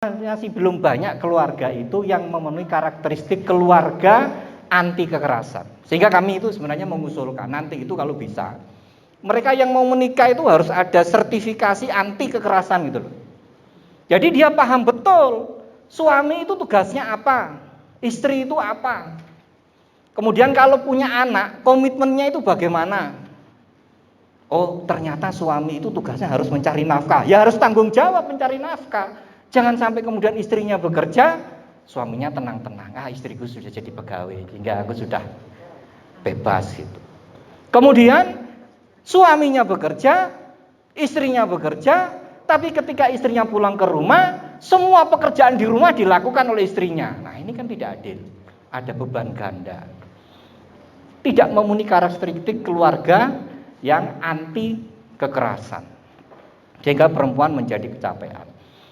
masih belum banyak keluarga itu yang memenuhi karakteristik keluarga anti kekerasan. Sehingga kami itu sebenarnya mengusulkan nanti itu kalau bisa, mereka yang mau menikah itu harus ada sertifikasi anti kekerasan gitu loh. Jadi dia paham betul suami itu tugasnya apa, istri itu apa. Kemudian kalau punya anak, komitmennya itu bagaimana. Oh, ternyata suami itu tugasnya harus mencari nafkah. Ya harus tanggung jawab mencari nafkah. Jangan sampai kemudian istrinya bekerja, suaminya tenang-tenang. Ah, istriku sudah jadi pegawai, hingga aku sudah bebas gitu. Kemudian suaminya bekerja, istrinya bekerja, tapi ketika istrinya pulang ke rumah, semua pekerjaan di rumah dilakukan oleh istrinya. Nah, ini kan tidak adil. Ada beban ganda. Tidak memenuhi karakteristik keluarga yang anti kekerasan. Sehingga perempuan menjadi kecapean.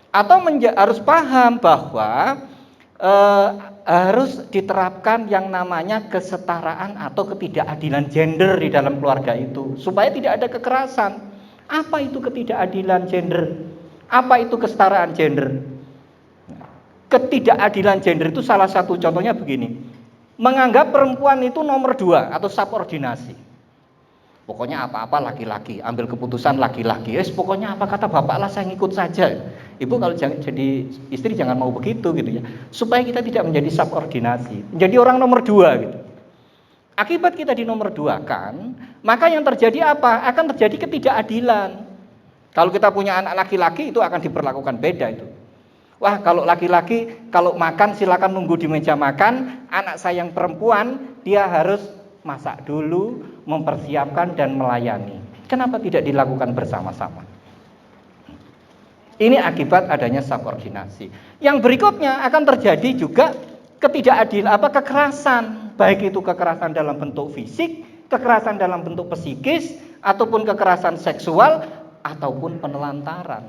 Atau harus paham bahwa harus diterapkan yang namanya kesetaraan atau ketidakadilan gender di dalam keluarga itu, supaya tidak ada kekerasan. Apa itu ketidakadilan gender? Apa itu kesetaraan gender? Ketidakadilan gender itu salah satu contohnya begini. Menganggap perempuan itu nomor 2 atau subordinasi. Pokoknya apa-apa laki-laki, ambil keputusan laki-laki. Pokoknya apa kata bapak lah saya ngikut saja. Ibu kalau jadi istri jangan mau begitu gitu ya. Supaya kita tidak menjadi subordinasi, menjadi orang nomor 2 gitu. Akibat kita di nomor 2 kan, maka yang terjadi apa? Akan terjadi ketidakadilan. Kalau kita punya anak laki-laki itu akan diperlakukan beda itu. Wah, kalau laki-laki kalau makan silakan nunggu di meja makan, anak saya yang perempuan dia harus masak dulu, mempersiapkan dan melayani. Kenapa tidak dilakukan bersama-sama? Ini akibat adanya subordinasi. Yang berikutnya akan terjadi juga ketidakadilan kekerasan, baik itu kekerasan dalam bentuk fisik, kekerasan dalam bentuk psikis, ataupun kekerasan seksual, ataupun penelantaran.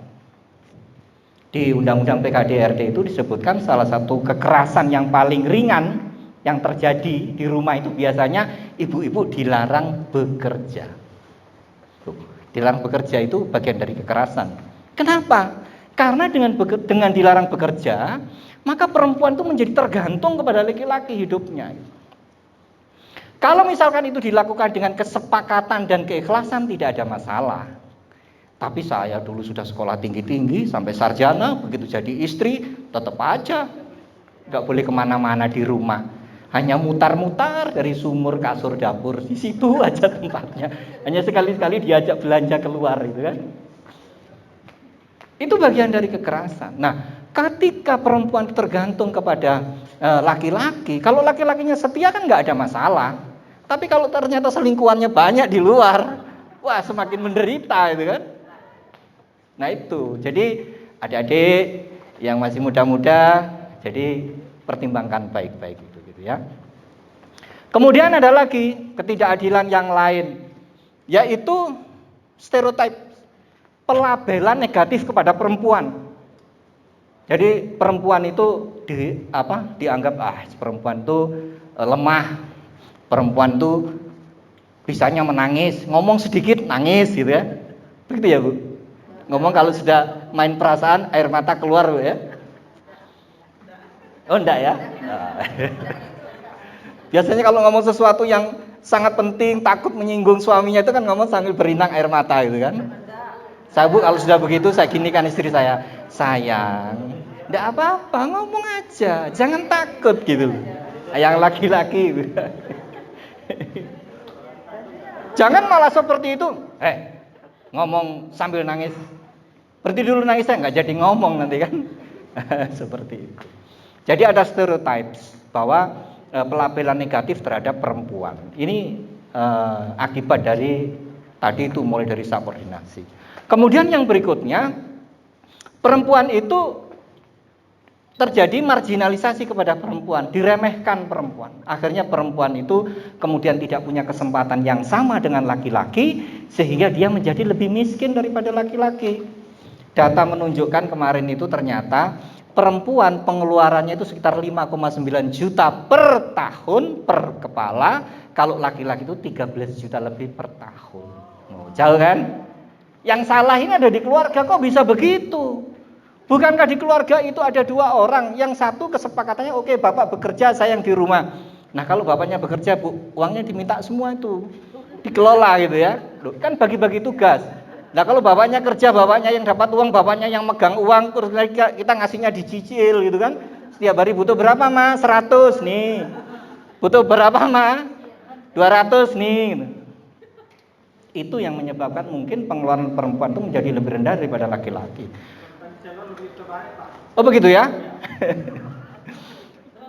Di Undang-Undang PKDRT itu disebutkan salah satu kekerasan yang paling ringan yang terjadi di rumah itu biasanya ibu-ibu dilarang bekerja. Dilarang bekerja itu bagian dari kekerasan. Kenapa? Karena dengan dilarang bekerja, maka perempuan itu menjadi tergantung kepada laki-laki hidupnya. Kalau misalkan itu dilakukan dengan kesepakatan dan keikhlasan tidak ada masalah. Tapi saya dulu sudah sekolah tinggi-tinggi sampai sarjana, begitu jadi istri tetap aja nggak boleh kemana-mana di rumah. Hanya mutar-mutar dari sumur, kasur, dapur, di situ aja tempatnya. Hanya sekali-sekali diajak belanja keluar itu kan. Itu bagian dari kekerasan. Nah, ketika perempuan tergantung kepada laki-laki, kalau laki-lakinya setia kan nggak ada masalah. Tapi kalau ternyata selingkuhannya banyak di luar, wah semakin menderita itu kan. Nah itu, jadi adik-adik yang masih muda-muda, jadi pertimbangkan baik-baik itu gitu ya. Kemudian ada lagi ketidakadilan yang lain, yaitu stereotip, pelabelan negatif kepada perempuan. Jadi perempuan itu dianggap perempuan itu lemah, perempuan itu bisanya menangis, ngomong sedikit nangis gitu ya. Begitu ya Bu? Ngomong kalau sudah main perasaan air mata keluar Bu ya. Oh enggak ya? Nah. Biasanya kalau ngomong sesuatu yang sangat penting, takut menyinggung suaminya itu kan ngomong sambil berinang air mata gitu kan. Saya Bu kalau sudah begitu saya ginikan istri saya, sayang, enggak apa-apa ngomong aja, jangan takut gitu. Yang laki-laki. Jangan malah seperti itu, ngomong sambil nangis. Berhenti dulu nangisnya, nggak jadi ngomong nanti kan. Seperti itu. Jadi ada stereotype bahwa pelabelan negatif terhadap perempuan. Ini akibat dari tadi itu mulai dari subordinasi. Kemudian yang berikutnya, perempuan itu terjadi marginalisasi kepada perempuan, diremehkan perempuan. Akhirnya perempuan itu kemudian tidak punya kesempatan yang sama dengan laki-laki, sehingga dia menjadi lebih miskin daripada laki-laki. Data menunjukkan kemarin itu ternyata perempuan pengeluarannya itu sekitar 5,9 juta per tahun per kepala, kalau laki-laki itu 13 juta lebih per tahun. Jauh kan? Yang salah ini ada di keluarga, kok bisa begitu? Bukankah di keluarga itu ada dua orang, yang satu kesepakatannya oke, bapak bekerja, saya yang di rumah. Nah kalau bapaknya bekerja, Bu, uangnya diminta semua itu, dikelola gitu ya. Loh, kan bagi-bagi tugas. Nah kalau bapaknya kerja, bapaknya yang dapat uang, bapaknya yang megang uang, terus kita ngasihnya dicicil gitu kan. Setiap hari butuh berapa, Ma? 100 nih. Butuh berapa, Ma? 200 nih. Itu yang menyebabkan mungkin pengeluaran perempuan itu menjadi lebih rendah daripada laki-laki. Oh begitu ya?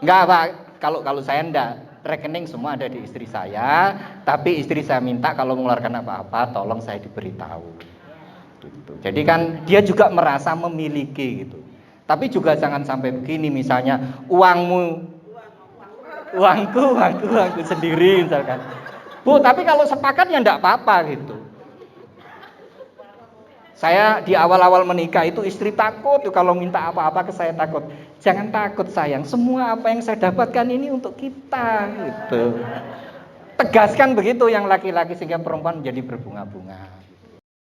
Enggak, Pak. Kalau saya enggak, rekening semua ada di istri saya, tapi istri saya minta kalau mengeluarkan apa-apa tolong saya diberitahu. Gitu. Jadi kan dia juga merasa memiliki gitu. Tapi juga jangan sampai begini, misalnya uangku sendiri misalkan. Bu, tapi kalau sepakat ya enggak apa-apa gitu. Saya di awal-awal menikah itu istri takut kalau minta apa-apa ke saya takut. Jangan takut sayang, semua apa yang saya dapatkan ini untuk kita gitu. Tegaskan begitu yang laki-laki sehingga perempuan menjadi berbunga-bunga.